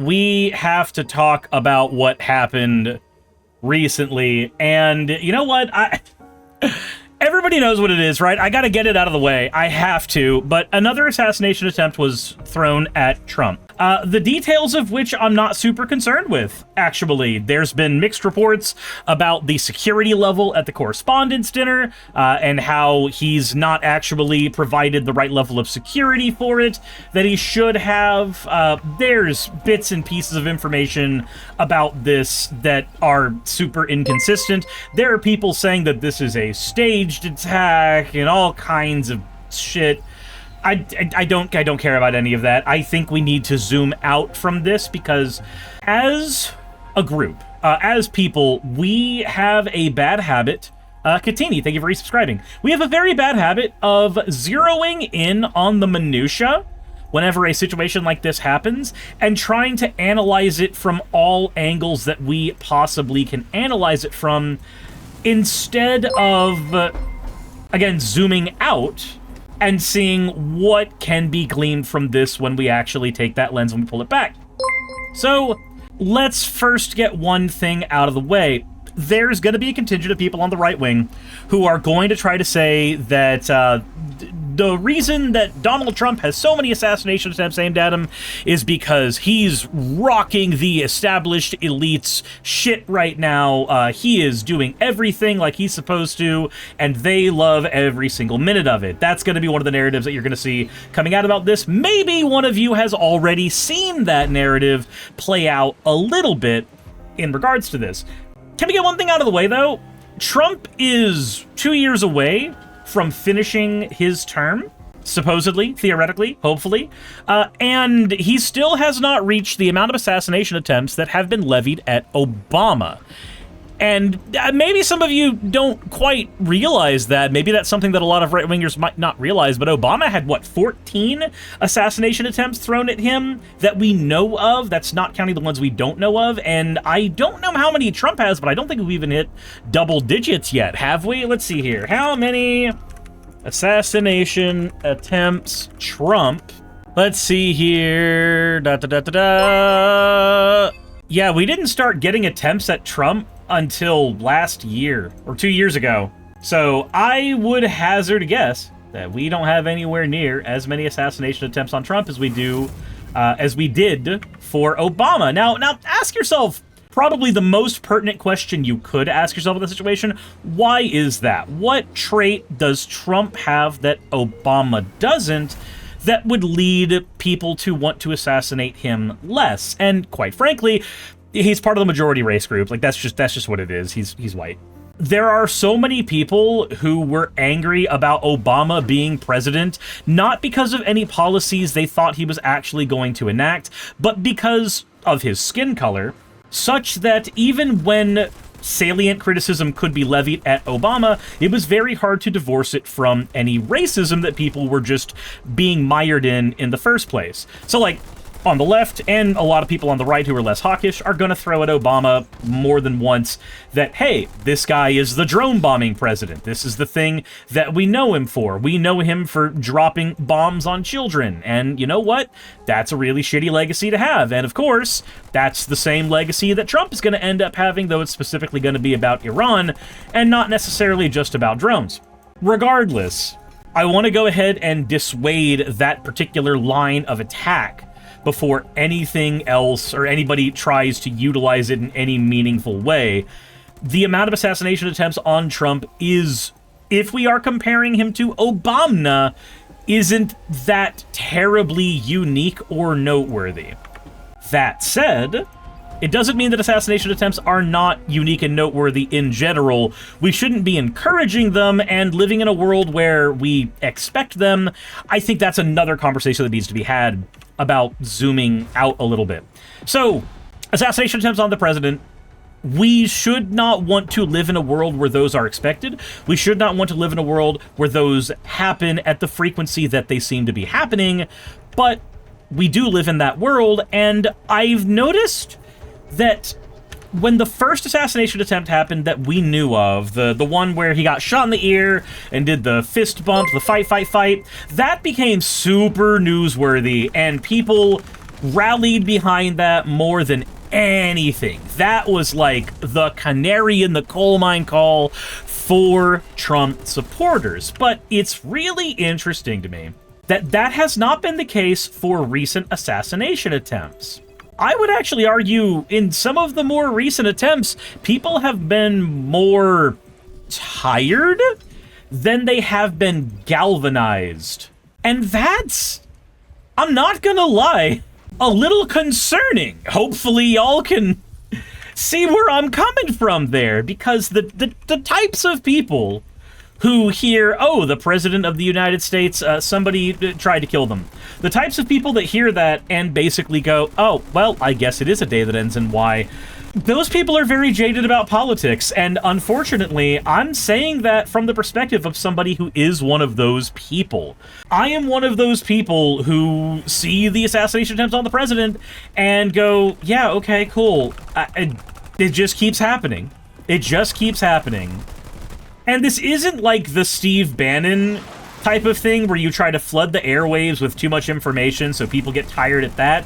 we have to talk about what happened recently. And you know what? Everybody knows what it is, right? I gotta get it out of the way. I have to. But another assassination attempt was thrown at Trump. The details of which I'm not super concerned with, actually. There's been mixed reports about the security level at the correspondence dinner, and how he's not actually provided the right level of security for it that he should have. There's bits and pieces of information about this that are super inconsistent. There are people saying that this is a staged attack and all kinds of shit. I don't care about any of that. I think we need to zoom out from this because as a group, as people, we have a bad habit. Katini, thank you for resubscribing. We have a very bad habit of zeroing in on the minutia whenever a situation like this happens and trying to analyze it from all angles that we possibly can analyze it from instead of, again, zooming out and seeing what can be gleaned from this when we actually take that lens and we pull it back. So let's first get one thing out of the way. There's going to be a contingent of people on the right wing who are going to try to say that the reason that Donald Trump has so many assassination attempts aimed at him is because he's rocking the established elites shit right now. He is doing everything like he's supposed to, and they love every single minute of it. That's going to be one of the narratives that you're going to see coming out about this. Maybe one of you has already seen that narrative play out a little bit in regards to this. Can we get one thing out of the way, though? Trump is 2 years away from finishing his term, supposedly, theoretically, hopefully, and he still has not reached the amount of assassination attempts that have been levied at Obama. And maybe some of you don't quite realize that. Maybe that's something that a lot of right-wingers might not realize, but Obama had, what, 14 assassination attempts thrown at him that we know of? That's not counting the ones we don't know of, and I don't know how many Trump has, but I don't think we've even hit double digits yet, have we? Let's see here. How many assassination attempts Trump? Let's see here. Yeah, we didn't start getting attempts at Trump until last year, or 2 years ago. So I would hazard a guess that we don't have anywhere near as many assassination attempts on Trump as we did for Obama. Now ask yourself probably the most pertinent question you could ask yourself in this situation. Why is that? What trait does Trump have that Obama doesn't that would lead people to want to assassinate him less? And quite frankly, he's part of the majority race group. Like, that's just what it is. He's white. There are so many people who were angry about Obama being president, not because of any policies they thought he was actually going to enact, but because of his skin color, such that even when salient criticism could be levied at Obama, it was very hard to divorce it from any racism that people were just being mired in the first place. So, like, on the left, and a lot of people on the right who are less hawkish, are going to throw at Obama more than once that, hey, this guy is the drone bombing president. This is the thing that we know him for. We know him for dropping bombs on children. And you know what? That's a really shitty legacy to have. And of course, that's the same legacy that Trump is going to end up having, though it's specifically going to be about Iran and not necessarily just about drones. Regardless, I want to go ahead and dissuade that particular line of attack before anything else or anybody tries to utilize it in any meaningful way. The amount of assassination attempts on Trump is, if we are comparing him to Obama, isn't that terribly unique or noteworthy. That said, it doesn't mean that assassination attempts are not unique and noteworthy in general. We shouldn't be encouraging them and living in a world where we expect them. I think that's another conversation that needs to be had about zooming out a little bit. So, assassination attempts on the president. We should not want to live in a world where those are expected. We should not want to live in a world where those happen at the frequency that they seem to be happening, but we do live in that world, and I've noticed that when the first assassination attempt happened that we knew of, the one where he got shot in the ear and did the fist bump, the fight, that became super newsworthy, and people rallied behind that more than anything. That was like the canary in the coal mine call for Trump supporters. But it's really interesting to me that that has not been the case for recent assassination attempts. I would actually argue in some of the more recent attempts, people have been more tired than they have been galvanized. And that's, I'm not gonna lie, a little concerning. Hopefully y'all can see where I'm coming from there, because the types of people who hear, oh, the President of the United States, somebody tried to kill them. The types of people that hear that and basically go, oh, well, I guess it is a day that ends in Y. Those people are very jaded about politics, and unfortunately, I'm saying that from the perspective of somebody who is one of those people. I am one of those people who see the assassination attempts on the president and go, yeah, okay, cool. It just keeps happening. It just keeps happening. And this isn't like the Steve Bannon type of thing where you try to flood the airwaves with too much information so people get tired at that.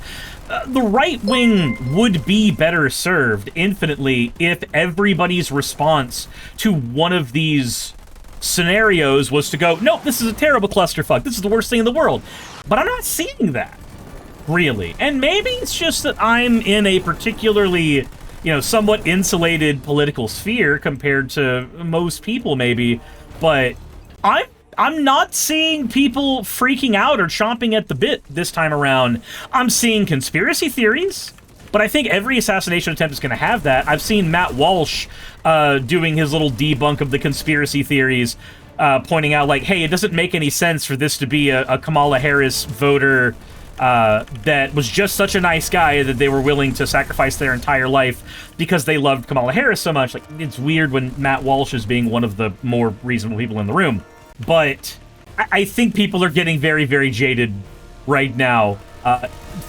The right wing would be better served infinitely if everybody's response to one of these scenarios was to go, nope, this is a terrible clusterfuck. This is the worst thing in the world. But I'm not seeing that, really. And maybe it's just that I'm in a particularly, somewhat insulated political sphere compared to most people, maybe. But I'm not seeing people freaking out or chomping at the bit this time around. I'm seeing conspiracy theories, but I think every assassination attempt is going to have that. I've seen Matt Walsh doing his little debunk of the conspiracy theories, pointing out, like, hey, it doesn't make any sense for this to be a Kamala Harris voter that was just such a nice guy that they were willing to sacrifice their entire life because they loved Kamala Harris so much. Like, it's weird when Matt Walsh is being one of the more reasonable people in the room. But I think people are getting very, very jaded right now,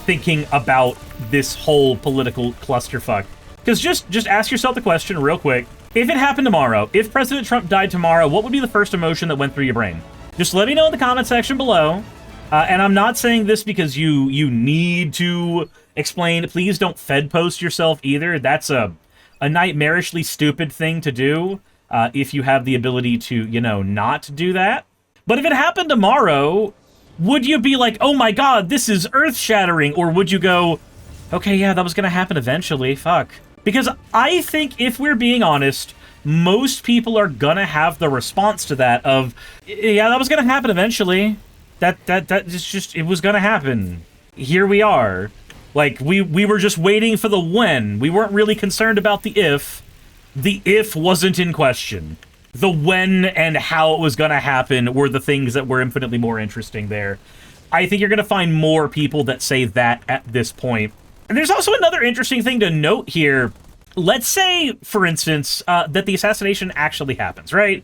thinking about this whole political clusterfuck. Because just ask yourself the question real quick. If it happened tomorrow, if President Trump died tomorrow, what would be the first emotion that went through your brain? Just let me know in the comment section below. And I'm not saying this because you need to explain. Please don't Fed post yourself either. That's a nightmarishly stupid thing to do. If you have the ability to, not do that. But if it happened tomorrow, would you be like, oh my god, this is earth-shattering? Or would you go, okay, yeah, that was gonna happen eventually, fuck. Because I think, if we're being honest, most people are gonna have the response to that of, yeah, that was gonna happen eventually. That is just, it was gonna happen. Here we are. Like, we were just waiting for the when. We weren't really concerned about the if. The if wasn't in question. The when and how it was going to happen were the things that were infinitely more interesting there. I think you're going to find more people that say that at this point. And there's also another interesting thing to note here. Let's say, for instance, that the assassination actually happens, right?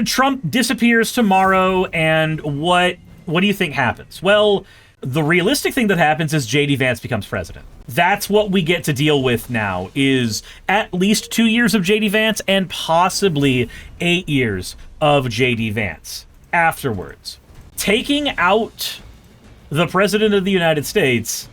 Trump disappears tomorrow, and what do you think happens? Well, the realistic thing that happens is JD Vance becomes president. That's what we get to deal with now, is at least 2 years of JD Vance and possibly 8 years of JD Vance afterwards. Taking out the President of the United States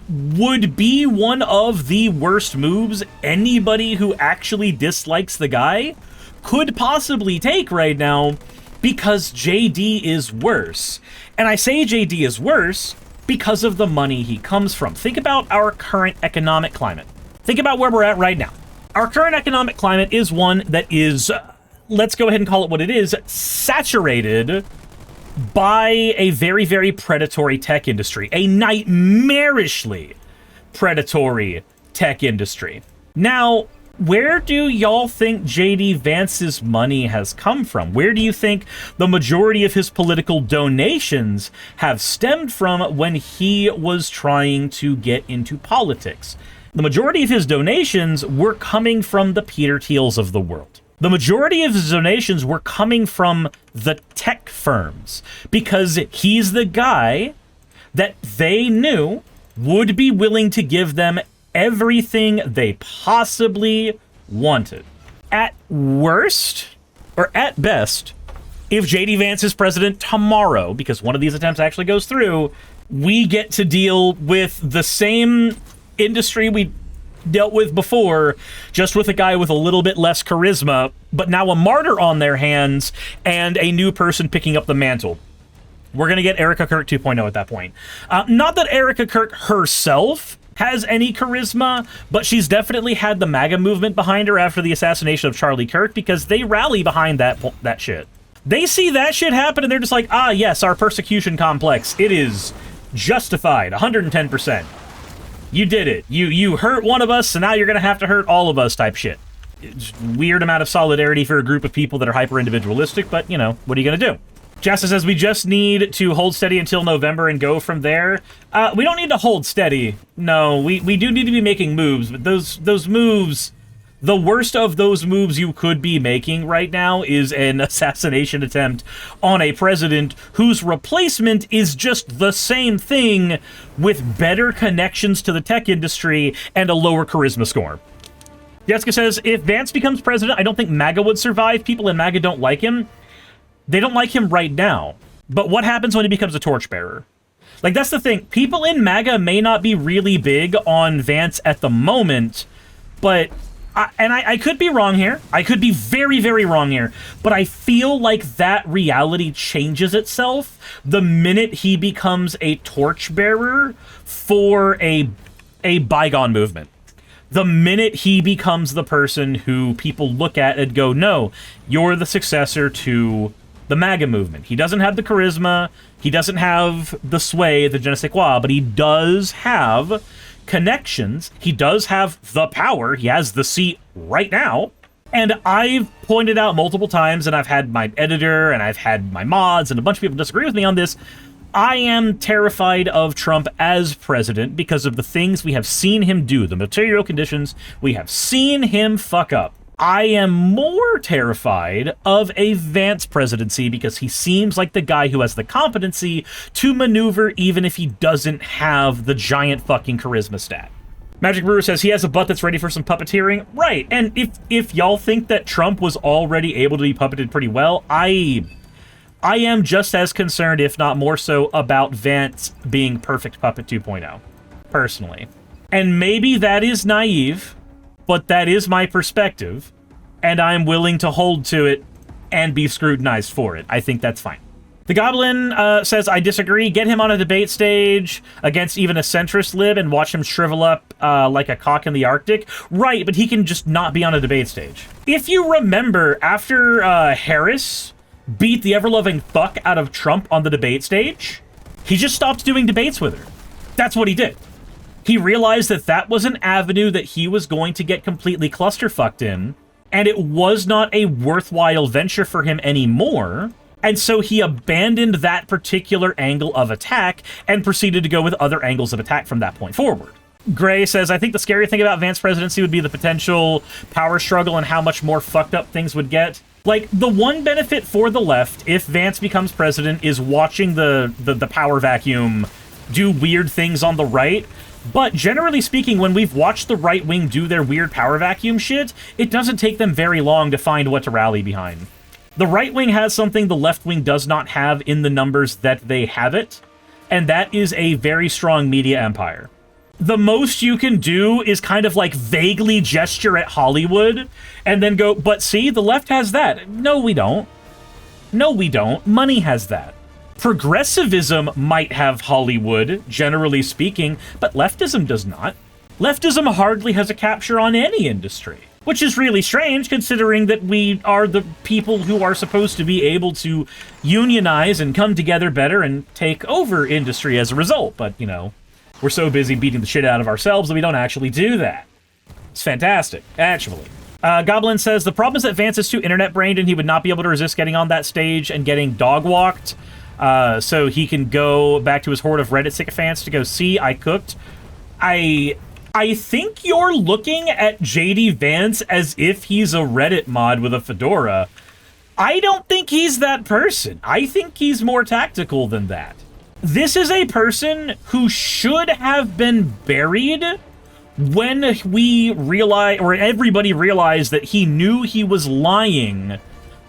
would be one of the worst moves anybody who actually dislikes the guy could possibly take right now, because JD is worse. And I say JD is worse because of the money he comes from. Think about our current economic climate. Think about where we're at right now. Our current economic climate is one that is, let's go ahead and call it what it is, saturated by a very, very predatory tech industry. A nightmarishly predatory tech industry. Now, where do y'all think JD Vance's money has come from? Where do you think the majority of his political donations have stemmed from when he was trying to get into politics? The majority of his donations were coming from the Peter Thiels of the world. The majority of his donations were coming from the tech firms, because he's the guy that they knew would be willing to give them everything they possibly wanted. At worst, or at best, if JD Vance is president tomorrow, because one of these attempts actually goes through, we get to deal with the same industry we dealt with before, just with a guy with a little bit less charisma, but now a martyr on their hands and a new person picking up the mantle. We're going to get Erica Kirk 2.0 at that point. Not that Erica Kirk herself has any charisma, but she's definitely had the MAGA movement behind her after the assassination of Charlie Kirk, because they rally behind that shit. They see that shit happen and they're just like, ah, yes, our persecution complex. It is justified, 110%. You did it. You hurt one of us, so now you're going to have to hurt all of us type shit. It's weird amount of solidarity for a group of people that are hyper-individualistic, but, you know, what are you going to do? Jasta says, we just need to hold steady until November and go from there. We don't need to hold steady. No, we do need to be making moves, but those moves, the worst of those moves you could be making right now is an assassination attempt on a president whose replacement is just the same thing with better connections to the tech industry and a lower charisma score. Jessica says, if Vance becomes president, I don't think MAGA would survive. People in MAGA don't like him. They don't like him right now. But what happens when he becomes a torchbearer? Like, that's the thing. People in MAGA may not be really big on Vance at the moment, but... I could be wrong here. I could be very, very wrong here. But I feel like that reality changes itself the minute he becomes a torchbearer for a bygone movement. The minute he becomes the person who people look at and go, no, you're the successor to the MAGA movement. He doesn't have the charisma. He doesn't have the sway, the je ne sais quoi, but he does have connections. He does have the power. He has the seat right now. And I've pointed out multiple times, and I've had my editor, and I've had my mods, and a bunch of people disagree with me on this. I am terrified of Trump as president because of the things we have seen him do, the material conditions we have seen him fuck up. I am more terrified of a Vance presidency because he seems like the guy who has the competency to maneuver even if he doesn't have the giant fucking charisma stat. Magic Brewer says he has a butt that's ready for some puppeteering. Right, and if y'all think that Trump was already able to be puppeted pretty well, I am just as concerned, if not more so, about Vance being perfect puppet 2.0, personally. And maybe that is naive, but that is my perspective, and I'm willing to hold to it and be scrutinized for it. I think that's fine. The Goblin says, I disagree. Get him on a debate stage against even a centrist lib and watch him shrivel up like a cock in the Arctic. Right, but he can just not be on a debate stage. If you remember, after Harris beat the ever-loving fuck out of Trump on the debate stage, he just stopped doing debates with her. That's what he did. He realized that that was an avenue that he was going to get completely clusterfucked in, and it was not a worthwhile venture for him anymore, and so he abandoned that particular angle of attack and proceeded to go with other angles of attack from that point forward. Gray says, I think the scary thing about Vance's presidency would be the potential power struggle and how much more fucked up things would get. Like, the one benefit for the left, if Vance becomes president, is watching the power vacuum do weird things on the right. But generally speaking, when we've watched the right wing do their weird power vacuum shit, it doesn't take them very long to find what to rally behind. The right wing has something the left wing does not have in the numbers that they have it, and that is a very strong media empire. The most you can do is kind of like vaguely gesture at Hollywood and then go, but see, the left has that. No, we don't. No, we don't. Money has that. Progressivism might have Hollywood, generally speaking, but leftism does not. Leftism hardly has a capture on any industry, which is really strange considering that we are the people who are supposed to be able to unionize and come together better and take over industry as a result. But, you know, we're so busy beating the shit out of ourselves that we don't actually do that. It's fantastic, actually. Goblin says, the problem is that Vance is too internet-brained and he would not be able to resist getting on that stage and getting dog-walked. So he can go back to his horde of Reddit sycophants to go, see, I cooked. I think you're looking at JD Vance as if he's a Reddit mod with a fedora. I don't think he's that person. I think he's more tactical than that. This is a person who should have been buried when we realize, or everybody realized that he knew he was lying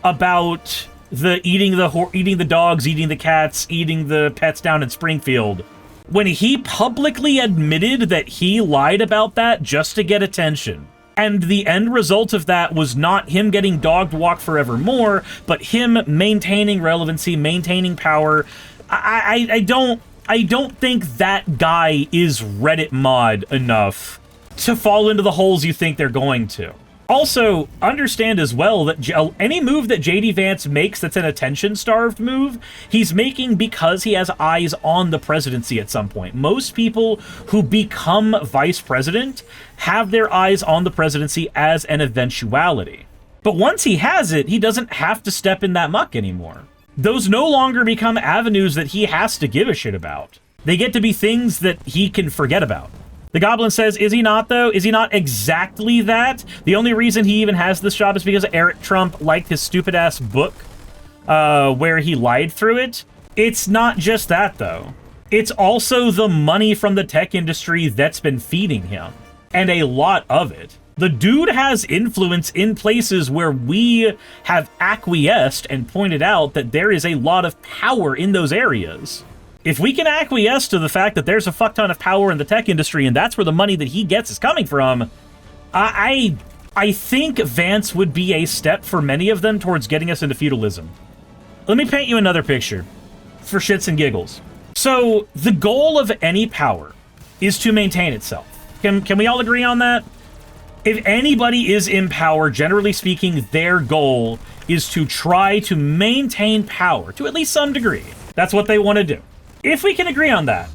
about the eating the dogs, eating the cats, eating the pets down in Springfield. when he publicly admitted that he lied about that just to get attention. And the end result of that was not him getting dogged walk forevermore, but him maintaining relevancy, maintaining power. I don't think that guy is Reddit mod enough to fall into the holes you think they're going to. Also, understand as well that any move that JD Vance makes that's an attention-starved move, he's making because he has eyes on the presidency at some point. Most people who become vice president have their eyes on the presidency as an eventuality. But once he has it, he doesn't have to step in that muck anymore. Those no longer become avenues that he has to give a shit about. They get to be things that he can forget about. The Goblin says, is he not, though? Is he not exactly that? The only reason he even has this job is because Eric Trump liked his stupid-ass book where he lied through it. It's not just that, though. It's also the money from the tech industry that's been feeding him, and a lot of it. The dude has influence in places where we have acquiesced and pointed out that there is a lot of power in those areas. If we can acquiesce to the fact that there's a fuck ton of power in the tech industry and that's where the money that he gets is coming from, I think Vance would be a step for many of them towards getting us into feudalism. Let me paint you another picture for shits and giggles. So the goal of any power is to maintain itself. Can we all agree on that? If anybody is in power, generally speaking, their goal is to try to maintain power to at least some degree. That's what they want to do. If we can agree on that,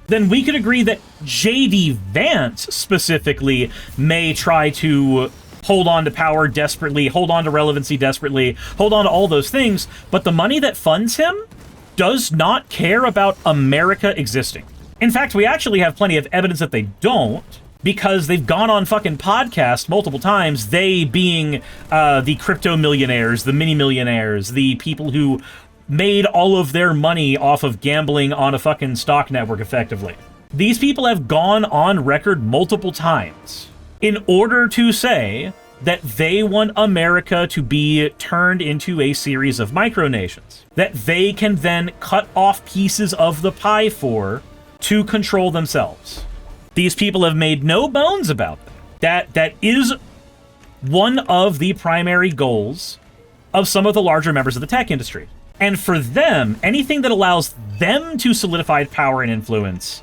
then we could agree that JD Vance specifically may try to hold on to power desperately, hold on to relevancy desperately, hold on to all those things, but the money that funds him does not care about America existing. In fact, we actually have plenty of evidence that they don't, because they've gone on fucking podcasts multiple times, they being the crypto millionaires, the mini millionaires, the people who made all of their money off of gambling on a fucking stock network, effectively. These people have gone on record multiple times in order to say that they want America to be turned into a series of micronations that they can then cut off pieces of the pie for to control themselves. These people have made no bones about that. That is one of the primary goals of some of the larger members of the tech industry. And for them, anything that allows them to solidify power and influence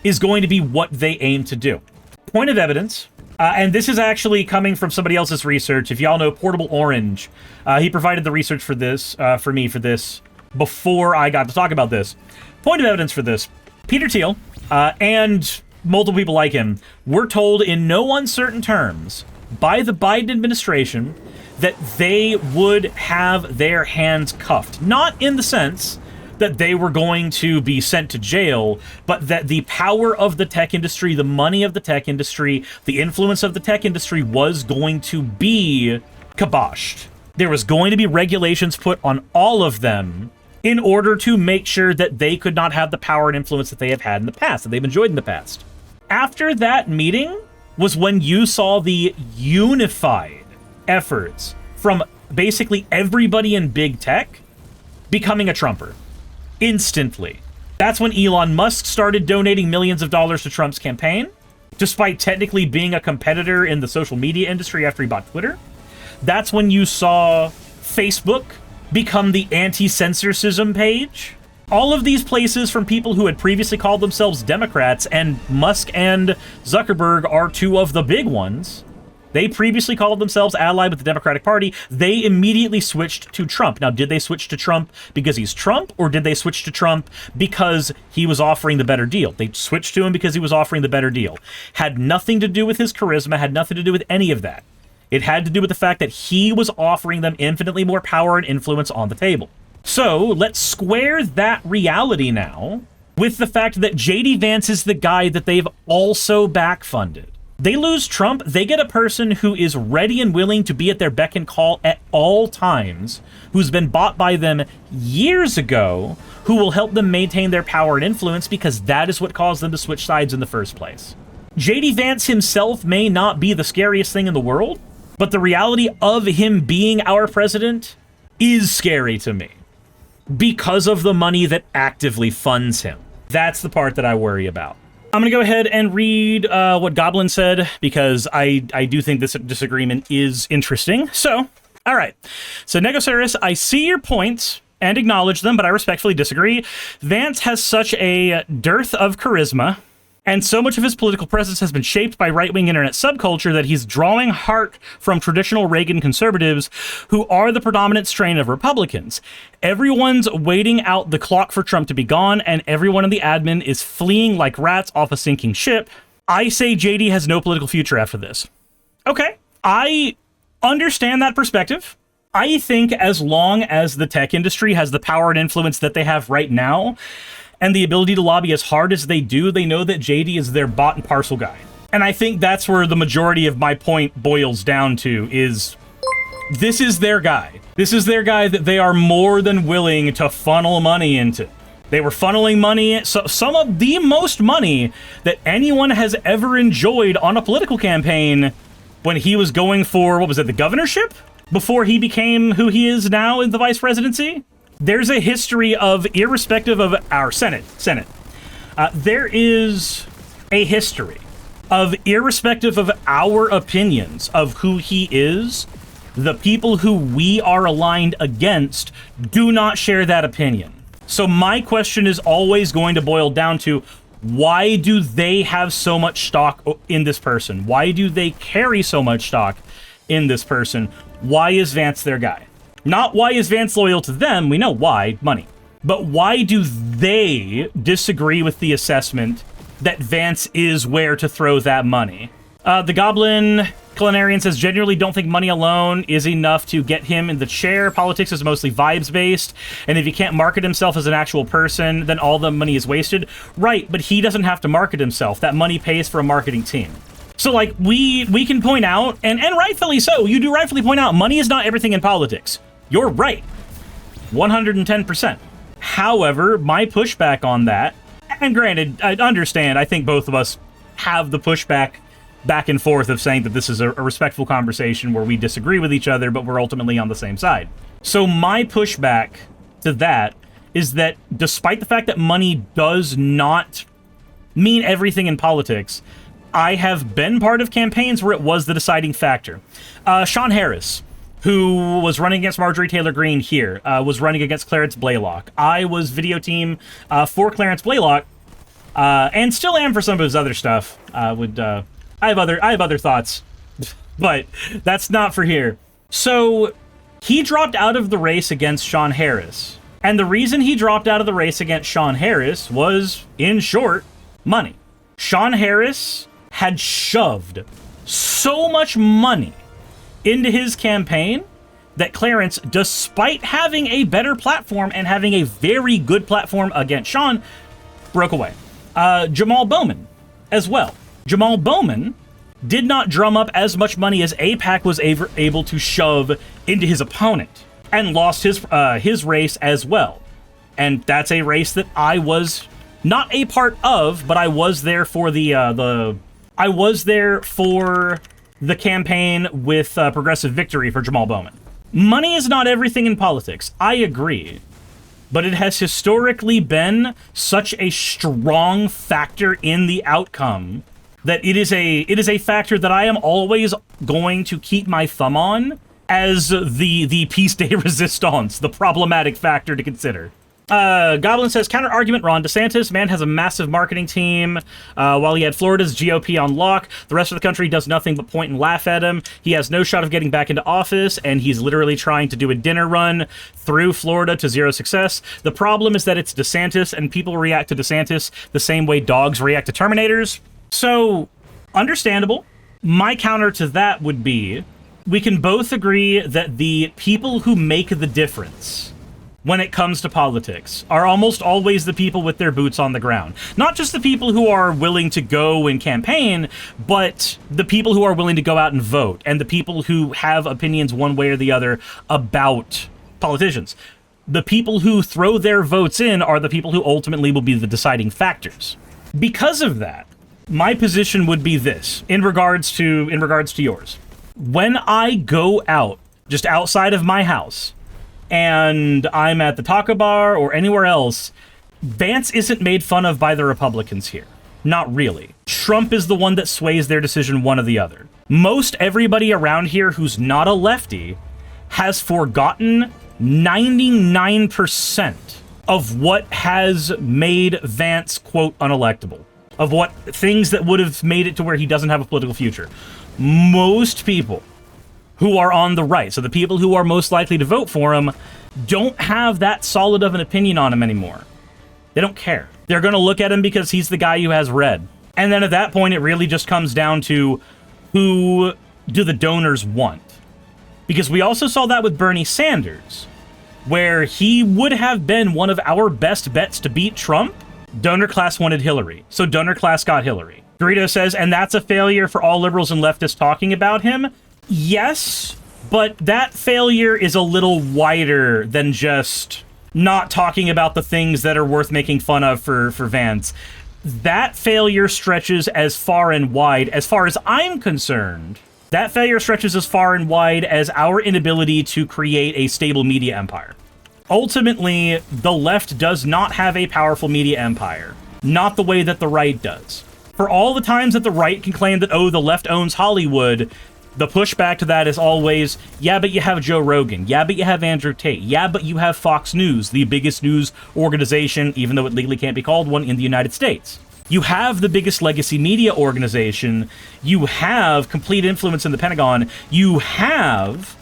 is going to be what they aim to do. Point of evidence, and this is actually coming from somebody else's research. If y'all know Portable Orange, he provided the research for this, for me, for this, before I got to talk about this. Point of evidence for this, Peter Thiel, and multiple people like him, were told in no uncertain terms by the Biden administration that they would have their hands cuffed. Not in the sense that they were going to be sent to jail, but that the power of the tech industry, the money of the tech industry, the influence of the tech industry was going to be kiboshed. There was going to be regulations put on all of them in order to make sure that they could not have the power and influence that they have had in the past, that they've enjoyed in the past. After that meeting was when you saw the unified efforts from basically everybody in big tech becoming a Trumper. Instantly. That's when Elon Musk started donating millions of dollars to Trump's campaign, despite technically being a competitor in the social media industry after he bought Twitter. That's when you saw Facebook become the anti-censorship page. All of these places from people who had previously called themselves Democrats, and Musk and Zuckerberg are two of the big ones. They previously called themselves allied with the Democratic Party. They immediately switched to Trump. Now, did they switch to Trump because he's Trump, or did they switch to Trump because he was offering the better deal? They switched to him because he was offering the better deal. Had nothing to do with his charisma, had nothing to do with any of that. It had to do with the fact that he was offering them infinitely more power and influence on the table. So, let's square that reality now with the fact that JD Vance is the guy that they've also backfunded. They lose Trump, they get a person who is ready and willing to be at their beck and call at all times, who's been bought by them years ago, who will help them maintain their power and influence because that is what caused them to switch sides in the first place. JD Vance himself may not be the scariest thing in the world, but the reality of him being our president is scary to me. because of the money that actively funds him. That's the part that I worry about. I'm going to go ahead and read what Goblin said, because I do think this disagreement is interesting. So, all right. So, NekoSuris, I see your points and acknowledge them, but I respectfully disagree. Vance has such a dearth of charisma, and so much of his political presence has been shaped by right-wing internet subculture that he's drawing heart from traditional Reagan conservatives who are the predominant strain of Republicans. Everyone's waiting out the clock for Trump to be gone, and everyone in the admin is fleeing like rats off a sinking ship. I say JD has no political future after this. Okay, I understand that perspective. I think as long as the tech industry has the power and influence that they have right now, and the ability to lobby as hard as they do, they know that JD is their bought and parcel guy. And I think that's where the majority of my point boils down to, is this is their guy. This is their guy that they are more than willing to funnel money into. They were funneling money, so some of the most money that anyone has ever enjoyed on a political campaign when he was going for, what was it, the governorship? Before he became who he is now in the vice presidency? There's a history of, irrespective of our Senate, there is a history of, irrespective of our opinions of who he is, the people who we are aligned against do not share that opinion. So my question is always going to boil down to, why do they have so much stock in this person? Why do they carry so much stock in this person? Why is Vance their guy? Not why is Vance loyal to them, we know why, money. But why do they disagree with the assessment that Vance is where to throw that money? The Goblin Culinarian says, genuinely don't think money alone is enough to get him in the chair. Politics is mostly vibes-based, and if he can't market himself as an actual person, then all the money is wasted. Right, but he doesn't have to market himself. That money pays for a marketing team. So, like, we can point out, and rightfully so, you do rightfully point out, money is not everything in politics. You're right. 110%. However, my pushback on that, and granted, I understand, I think both of us have the pushback back and forth of saying that this is a respectful conversation where we disagree with each other, but we're ultimately on the same side. So my pushback to that is that despite the fact that money does not mean everything in politics, I have been part of campaigns where it was the deciding factor. Sean Harris, who was running against Marjorie Taylor Greene here, was running against Clarence Blaylock. I was video team for Clarence Blaylock, and still am for some of his other stuff. I have other thoughts, but that's not for here. So he dropped out of the race against Sean Harris, and the reason he dropped out of the race against Sean Harris was, in short, money. Sean Harris had shoved so much money into his campaign that Clarence, despite having a better platform and having a very good platform against Sean, broke away. Jamal Bowman as well. Jamal Bowman did not drum up as much money as AIPAC was able to shove into his opponent, and lost his race as well. And that's a race that I was not a part of, but I was there for the campaign with Progressive Victory for Jamal Bowman. Money is not everything in politics. I agree. But it has historically been such a strong factor in the outcome that it is a factor that I am always going to keep my thumb on as the piece de resistance, the problematic factor to consider. Goblin says, counter-argument, Ron DeSantis, man, has a massive marketing team. While he had Florida's GOP on lock, the rest of the country does nothing but point and laugh at him. He has no shot of getting back into office, and he's literally trying to do a dinner run through Florida to zero success. The problem is that it's DeSantis, and people react to DeSantis the same way dogs react to Terminators. So, understandable. My counter to that would be, we can both agree that the people who make the difference when it comes to politics are almost always the people with their boots on the ground. Not just the people who are willing to go and campaign, but the people who are willing to go out and vote, and the people who have opinions one way or the other about politicians. The people who throw their votes in are the people who ultimately will be the deciding factors. Because of that, my position would be this, in regards to yours. When I go out, just outside of my house, and I'm at the taco bar or anywhere else, Vance isn't made fun of by the Republicans here. Not really. Trump is the one that sways their decision one or the other. Most everybody around here who's not a lefty has forgotten 99% of what has made Vance, quote, unelectable. Of what things that would have made it to where he doesn't have a political future. Most people who are on the right, so the people who are most likely to vote for him, don't have that solid of an opinion on him anymore. They don't care. They're going to look at him because he's the guy who has red. And then at that point, it really just comes down to who do the donors want. Because we also saw that with Bernie Sanders, where he would have been one of our best bets to beat Trump. Donor class wanted Hillary, so donor class got Hillary. Dorito says, and that's a failure for all liberals and leftists talking about him? Yes, but that failure is a little wider than just not talking about the things that are worth making fun of for Vance. That failure stretches as far and wide, as far as I'm concerned. That failure stretches as far and wide as our inability to create a stable media empire. Ultimately, the left does not have a powerful media empire. Not the way that the right does. For all the times that the right can claim that, oh, the left owns Hollywood, the pushback to that is always, yeah, but you have Joe Rogan. Yeah, but you have Andrew Tate. Yeah, but you have Fox News, the biggest news organization, even though it legally can't be called one, in the United States. You have the biggest legacy media organization. You have complete influence in the Pentagon. You have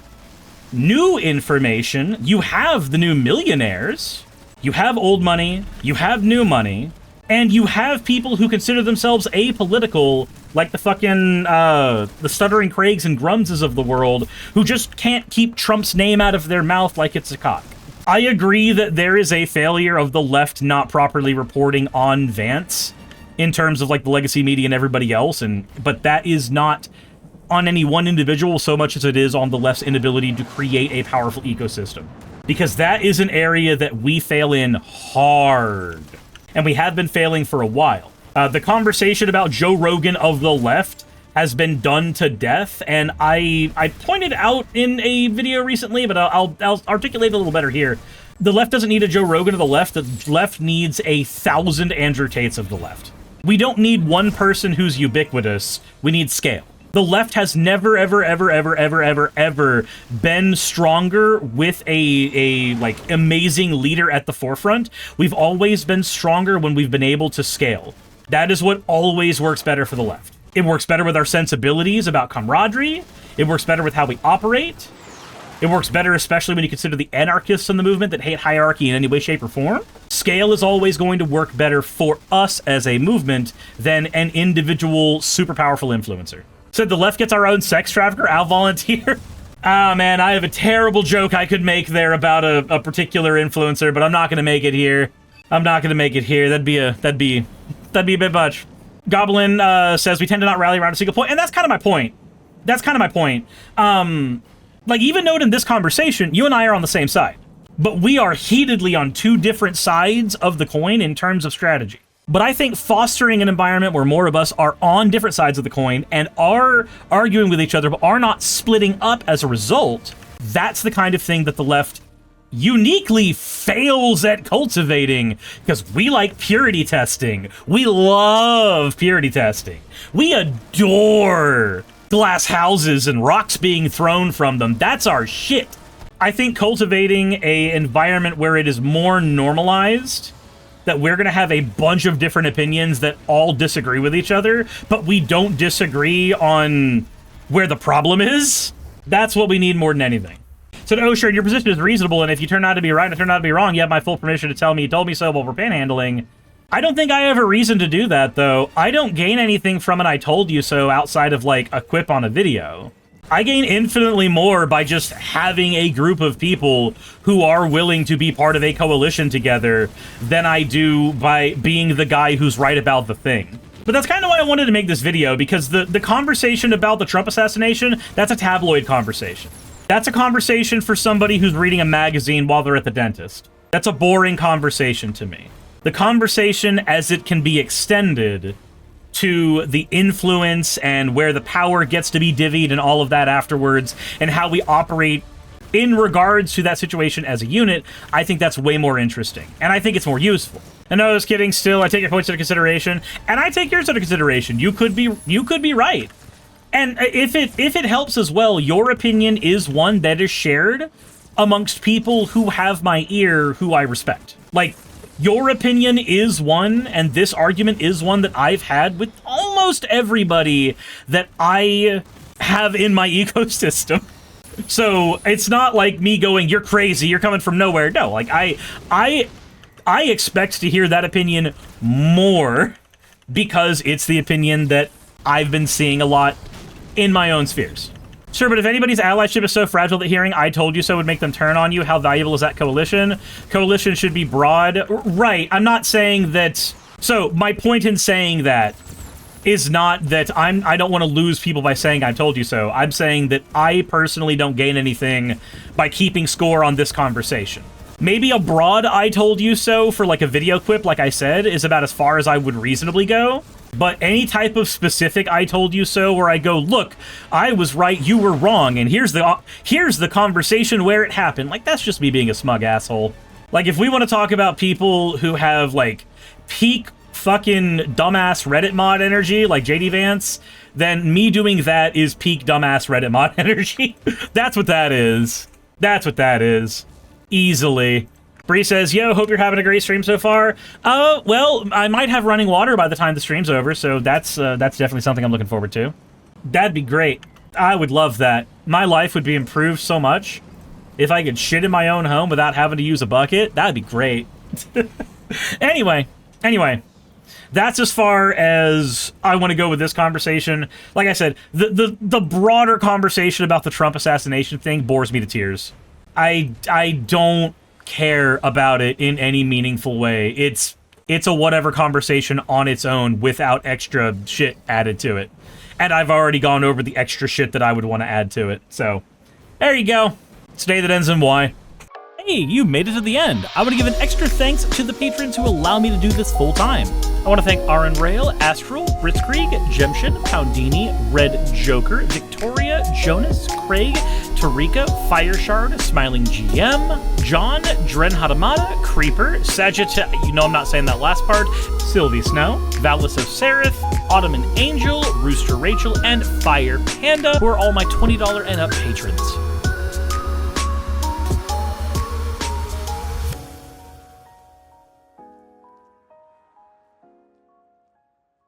new information. You have the new millionaires. You have old money. You have new money. And you have people who consider themselves apolitical, like the fucking, the Stuttering Craigs and Grumses of the world, who just can't keep Trump's name out of their mouth like it's a cock. I agree that there is a failure of the left not properly reporting on Vance in terms of, like, the legacy media and everybody else, but that is not on any one individual so much as it is on the left's inability to create a powerful ecosystem. Because that is an area that we fail in hard. And we have been failing for a while. The conversation about Joe Rogan of the left has been done to death, and I pointed out in a video recently, but I'll articulate it a little better here. The left doesn't need a Joe Rogan of the left. The left needs 1,000 Andrew Tates of the left. We don't need one person who's ubiquitous. We need scale. The left has never, ever, ever, ever, ever, ever, ever been stronger with a like, amazing leader at the forefront. We've always been stronger when we've been able to scale. That is what always works better for the left. It works better with our sensibilities about camaraderie. It works better with how we operate. It works better especially when you consider the anarchists in the movement that hate hierarchy in any way, shape, or form. Scale is always going to work better for us as a movement than an individual super powerful influencer. Said the left gets our own sex trafficker. I'll volunteer. Ah, man, I have a terrible joke I could make there about a particular influencer, but I'm not going to make it here. I'm not going to make it here. That'd be a bit much. Goblin says we tend to not rally around a single point, and that's kind of my point. That's kind of my point. Like, even note in this conversation, you and I are on the same side, but we are heatedly on two different sides of the coin in terms of strategy. But I think fostering an environment where more of us are on different sides of the coin and are arguing with each other, but are not splitting up as a result, that's the kind of thing that the left uniquely fails at cultivating, because we like purity testing. We love purity testing. We adore glass houses and rocks being thrown from them. That's our shit. I think cultivating an environment where it is more normalized, that we're going to have a bunch of different opinions that all disagree with each other, but we don't disagree on where the problem is. That's what we need more than anything. So, oh, sure, your position is reasonable, and if you turn out to be right and I turn out to be wrong, you have my full permission to tell me you told me so while we're panhandling. I don't think I have a reason to do that, though. I don't gain anything from an I told you so outside of, like, a quip on a video. I gain infinitely more by just having a group of people who are willing to be part of a coalition together than I do by being the guy who's right about the thing. But that's kind of why I wanted to make this video, because the conversation about the Trump assassination, that's a tabloid conversation. That's a conversation for somebody who's reading a magazine while they're at the dentist. That's a boring conversation to me. The conversation, as it can be extended to the influence and where the power gets to be divvied and all of that afterwards, and how we operate in regards to that situation as a unit, I think that's way more interesting, and I think it's more useful. And no, I was kidding. Still, I take your points into consideration, and I take yours into consideration. You could be right, and if it helps as well, your opinion is one that is shared amongst people who have my ear, who I respect. Like, your opinion is one, and this argument is one that I've had with almost everybody that I have in my ecosystem. So it's not like me going, "You're crazy, you're coming from nowhere." No, like I expect to hear that opinion more because it's the opinion that I've been seeing a lot in my own spheres. Sure, but if anybody's allyship is so fragile that hearing "I told you so" would make them turn on you, how valuable is that coalition? Coalition should be broad. Right, I'm not saying that... So, my point in saying that is not that I don't want to lose people by saying "I told you so." I'm saying that I personally don't gain anything by keeping score on this conversation. Maybe a broad "I told you so" for like a video quip, like I said, is about as far as I would reasonably go. But any type of specific "I told you so" where I go, "Look, I was right, you were wrong, and here's the conversation where it happened," like, that's just me being a smug asshole. Like, if we want to talk about people who have, like, peak fucking dumbass Reddit mod energy, like JD Vance, then me doing that is peak dumbass Reddit mod energy. That's what that is. That's what that is. Easily. Bree says, "Yo, hope you're having a great stream so far." Well, I might have running water by the time the stream's over, so that's definitely something I'm looking forward to. That'd be great. I would love that. My life would be improved so much if I could shit in my own home without having to use a bucket. That'd be great. Anyway, that's as far as I want to go with this conversation. Like I said, the broader conversation about the Trump assassination thing bores me to tears. I don't care about it in any meaningful way. It's a whatever conversation on its own without extra shit added to it. And I've already gone over the extra shit that I would want to add to it. So, there you go. It's a day that ends in Y. Hey, you made it to the end. I want to give an extra thanks to the patrons who allow me to do this full time. I want to thank Aaron Rail, Astral, Britzkrieg, Jemshin, Poundini, Red Joker, Victoria, Jonas, Craig, Tarika, Fireshard, Smiling GM, John, Dren Hadamada, Creeper, Sagitta, you know I'm not saying that last part, Sylvie Snow, Valis of Seraph, Ottoman Angel, Rooster Rachel, and Fire Panda, who are all my $20 and up patrons.